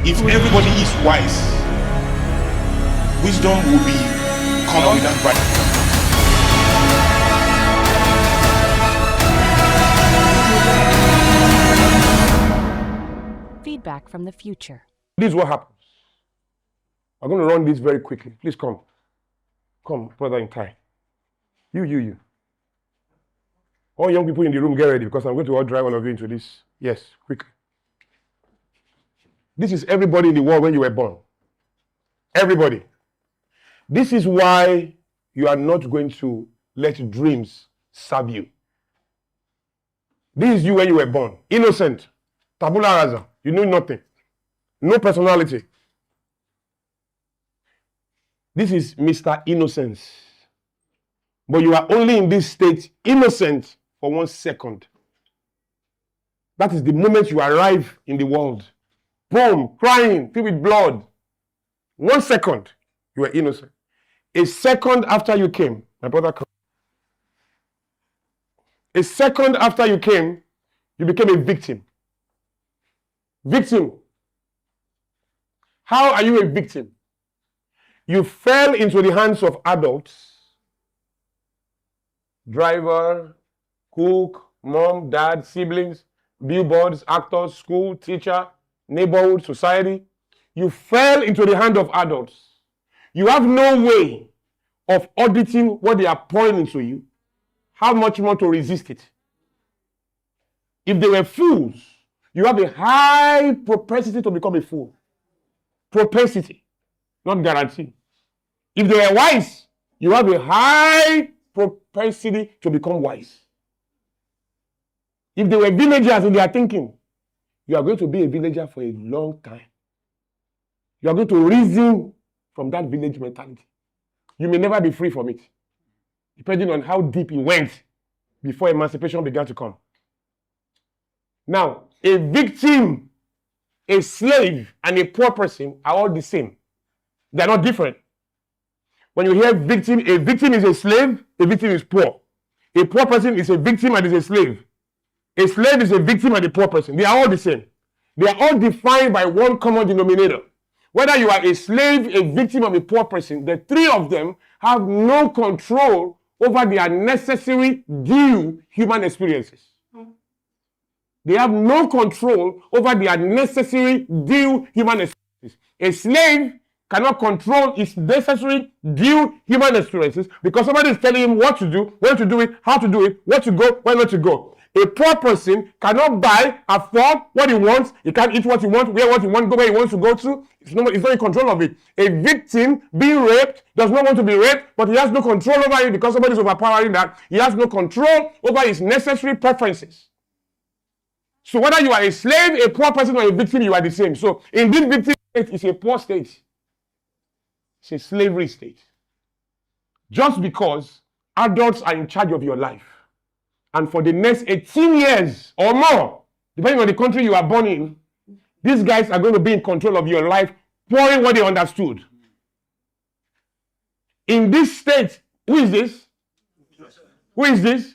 If everybody is wise, wisdom will be common without pride. Feedback from the future. This is what happens. I'm going to run this very quickly. Please come. Come, brother in tie. You. All young people in the room, get ready because I'm going to drive all of you into this. Yes, quickly. This is everybody in the world when you were born. Everybody. This is why you are not going to let dreams serve you. This is you when you were born. Innocent. Tabula rasa. You know nothing. No personality. This is Mr. Innocence. But you are only in this state innocent for 1 second. That is the moment you arrive in the world. Boom, crying, filled with blood. 1 second, you are innocent. A second after you came, my brother, come. A second after you came, you became a victim. Victim. How are you a victim? You fell into the hands of adults. Driver, cook, mom, dad, siblings, billboards, actors, school, teacher, neighborhood, society. You fell into the hand of adults. You have no way of auditing what they are pouring into you. How much more to resist it? If they were fools, you have a high propensity to become a fool. Propensity, not guarantee. If they were wise, you have a high propensity to become wise. If they were villagers in their thinking, you are going to be a villager for a long time. You are going to reason from that village mentality. You may never be free from it, depending on how deep it went before emancipation began to come. Now, a victim, a slave, and a poor person are all the same. They are not different. When you hear victim, a victim is a slave, a victim is poor. A poor person is a victim and is a slave. A slave is a victim and a poor person. They are all the same. They are all defined by one common denominator. Whether you are a slave, a victim, or a poor person, the three of them have no control over their necessary due human experiences. They have no control over their necessary due human experiences. A slave cannot control its necessary due human experiences because somebody is telling him what to do, when to do it, how to do it, where to go, where not to go. A poor person cannot buy, afford what he wants. He can't eat what he wants, wear what he wants, go where he wants to go to. It's not in control of it. A victim being raped does not want to be raped, but he has no control over it because somebody is overpowering that. He has no control over his necessary preferences. So whether you are a slave, a poor person, or a victim, you are the same. So in this victim state, it's a poor state. It's a slavery state. Just because adults are in charge of your life. And for the next 18 years or more, depending on the country you are born in, these guys are going to be in control of your life, pouring what they understood. In this state, who is this? Who is this?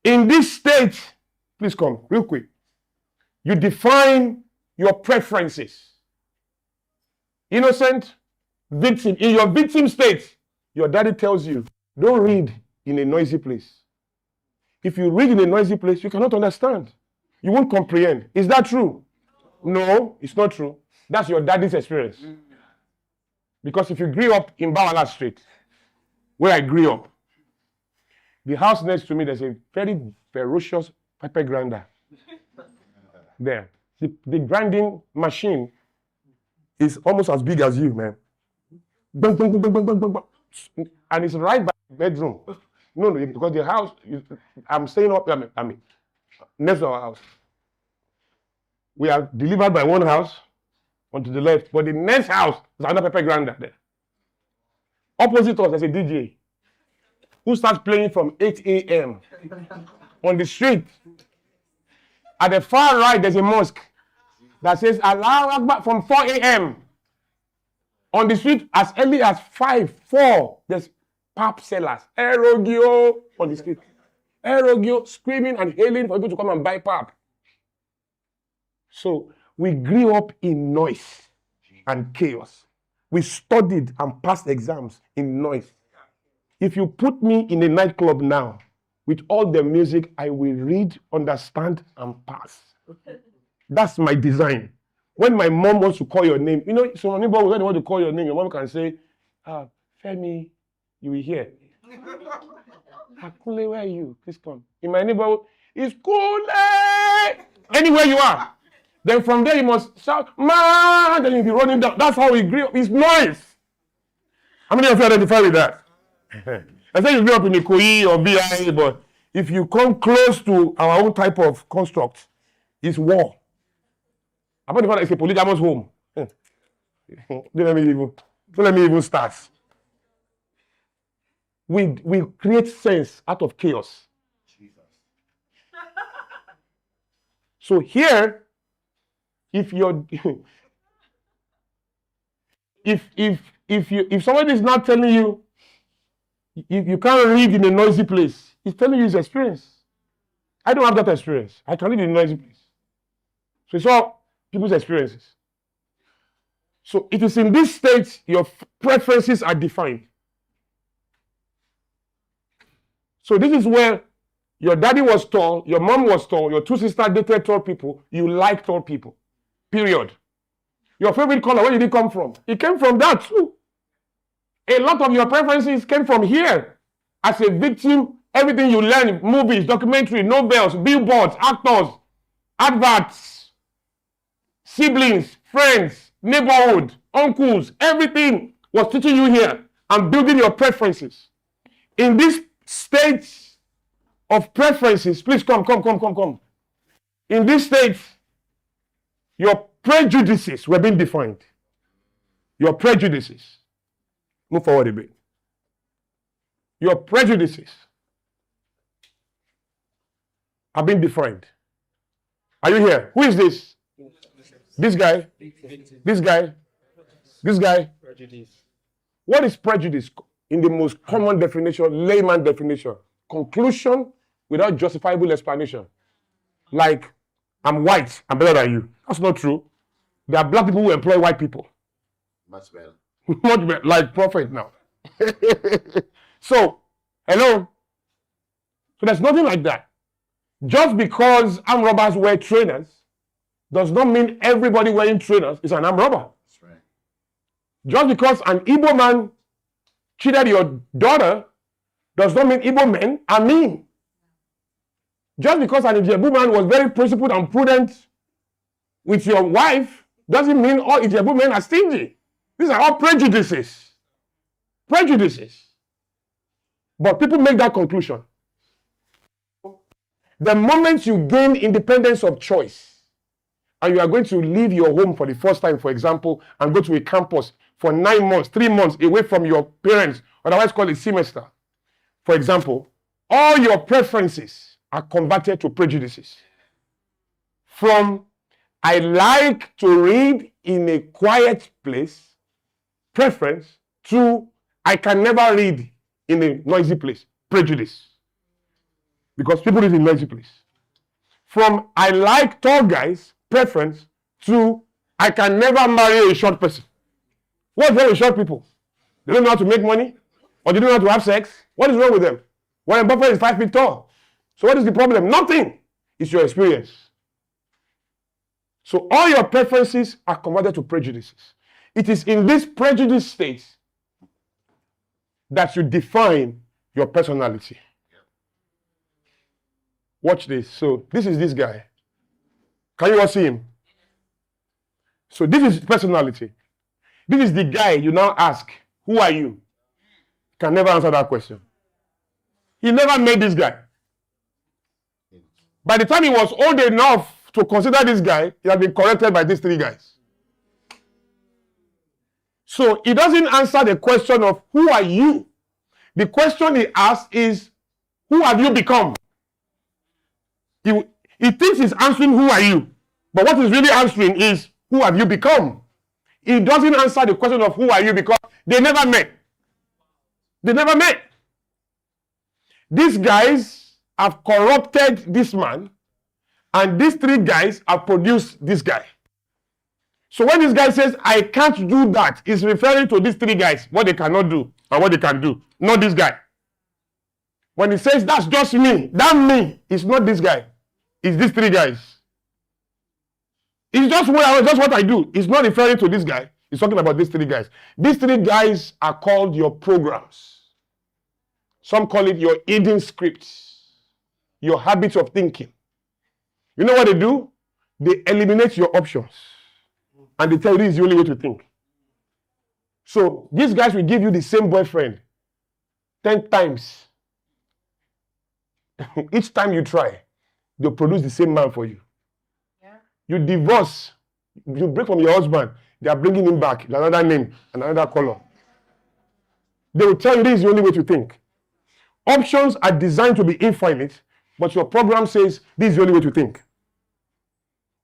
In this state, please come, real quick. You define your preferences. Innocent, victim. In your victim state, your daddy tells you, don't read in a noisy place. If you read in a noisy place, you cannot understand. You won't comprehend. Is that true? No, it's not true. That's your daddy's experience. Because if you grew up in Bawala Street, where I grew up, the house next to me, there's a very ferocious pepper grinder there. The grinding machine is almost as big as you, man. Bang, bang, bang, bang, bang, bang, bang. And it's right by the bedroom. No, because the house, I'm staying up, I mean, next to our house. We are delivered by one house onto the left, but the next house is another pepper grinder there. Opposite us, there's a DJ who starts playing from 8 a.m. on the street. At the far right, there's a mosque that says Allahu Akbar from 4 a.m. On the street, as early as 4, there's pap sellers, Erogio on the street. Erogio screaming and hailing for people to come and buy pap. So We grew up in noise and chaos. We studied and passed exams in noise. If you put me in a nightclub now, with all the music, I will read, understand, and pass. That's my design. When my mom wants to call your name, you know, so anybody when they want to call your name, your mom can say, Femi, you will hear. Olakunle, where are you? Please come. In my neighborhood, it's cool. Anywhere you are. Then from there you must shout, man, then you'll be running down. That's how we grew up. It's noise. How many of you identify with that? I say you grew up in Ikoyi or BI, but if you come close to our own type of construct, it's war. How about the fact that it's a polygamous home? Don't let me even start. We create sense out of chaos. Jesus. So here, if you're if somebody is not telling you, if you can't read in a noisy place, he's telling you his experience. I don't have that experience. I can read in a noisy place. So it's all people's experiences. So it is in this state your preferences are defined. So this is where your daddy was tall, your mom was tall, your two sisters dated tall people, you like tall people. Period. Your favorite color, where did it come from? It came from that too. A lot of your preferences came from here. As a victim, everything you learn, movies, documentary, novels, billboards, actors, adverts, siblings, friends, neighborhood, uncles, everything was teaching you here and building your preferences. In this state of preferences, please come. In this state, your prejudices were being defined. Your prejudices. Move forward a bit. Your prejudices are being defined. Are you here? Who is this? This guy? This guy? This guy? Prejudice. What is prejudice? In the most common definition, layman definition. Conclusion without justifiable explanation. Like, I'm white, I'm better than you. That's not true. There are black people who employ white people. Much better. Much better, like prophet now. So, hello? So there's nothing like that. Just because armed robbers wear trainers does not mean everybody wearing trainers is an armed robber. That's right. Just because an Igbo man cheated your daughter does not mean Igbo men are mean. Just because an Ijebu man was very principled and prudent with your wife doesn't mean all Ijebu men are stingy. These are all prejudices. Prejudices. But people make that conclusion. The moment you gain independence of choice and you are going to leave your home for the first time, for example, and go to a campus for 9 months, 3 months away from your parents, otherwise called a semester, for example, all your preferences are converted to prejudices. From I like to read in a quiet place, preference, to I can never read in a noisy place, prejudice. Because people live in noisy place. From I like tall guys, preference, to I can never marry a short person. What's wrong with short people? They don't know how to make money? Or they don't know how to have sex? What is wrong with them? Warren Buffett is 5 feet tall. So what is the problem? Nothing. It's your experience. So all your preferences are converted to prejudices. It is in this prejudice state that you define your personality. Watch this. So this is this guy. Can you all see him? So this is personality. This is the guy you now ask, who are you? Can never answer that question. He never met this guy. By the time he was old enough to consider this guy, he had been corrected by these 3 guys. So he doesn't answer the question of who are you? The question he asks is, who have you become? He thinks he's answering who are you, but what he's really answering is who have you become? He doesn't answer the question of who are you because they never met. They never met. These guys have corrupted this man, and these 3 guys have produced this guy. So when this guy says, I can't do that, he's referring to these three guys, what they cannot do and what they can do, not this guy. When he says, that's just me, that me is not this guy. It's these three guys. It's just what I do. It's not referring to this guy. He's talking about these three guys. These three guys are called your programs. Some call it your hidden scripts, your habits of thinking. You know what they do? They eliminate your options. And they tell you this is the only way to think. So these guys will give you the same boyfriend 10 times. Each time you try, they'll produce the same man for you. Yeah. You divorce, you break from your husband, they are bringing him back, another name, another color. They will tell you this is the only way to think. Options are designed to be infinite, but your program says this is the only way to think.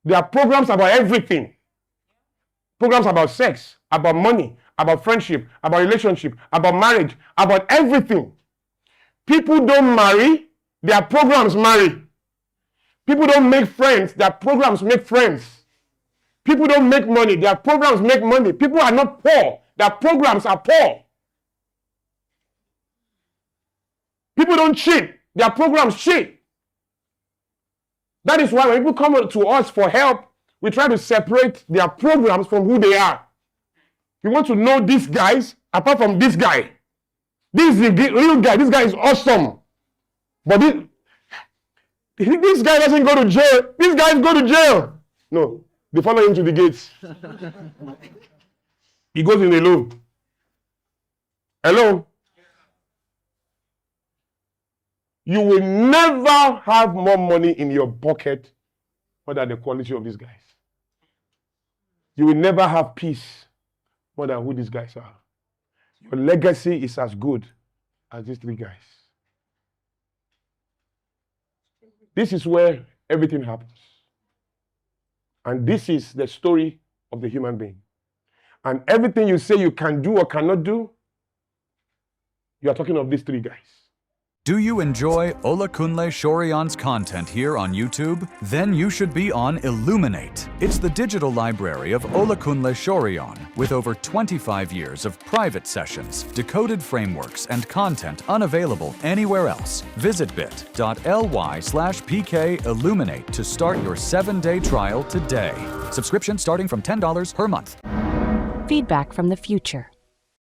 There are programs about everything. Programs about sex, about money, about friendship, about relationship, about marriage, about everything. People don't marry, their programs marry. People don't make friends, their programs make friends. People don't make money, their programs make money. People are not poor, their programs are poor. People don't cheat, their programs cheat. That is why when people come to us for help, we try to separate their programs from who they are. We want to know these guys apart from this guy. This is the real guy. This guy is awesome. But this guy doesn't go to jail. These guys go to jail. No, they follow him to the gates. He goes in alone. Hello? You will never have more money in your pocket more than the quality of these guys. You will never have peace more than who these guys are. Your legacy is as good as these three guys. This is where everything happens. And this is the story of the human being. And everything you say you can do or cannot do, you are talking of these three guys. Do you enjoy Olakunle Soriyan's content here on YouTube? Then you should be on Illuminate. It's the digital library of Olakunle Soriyan with over 25 years of private sessions, decoded frameworks, and content unavailable anywhere else. Visit bit.ly/PK Illuminate to start your 7-day trial today. Subscription starting from $10 per month. Feedback from the future.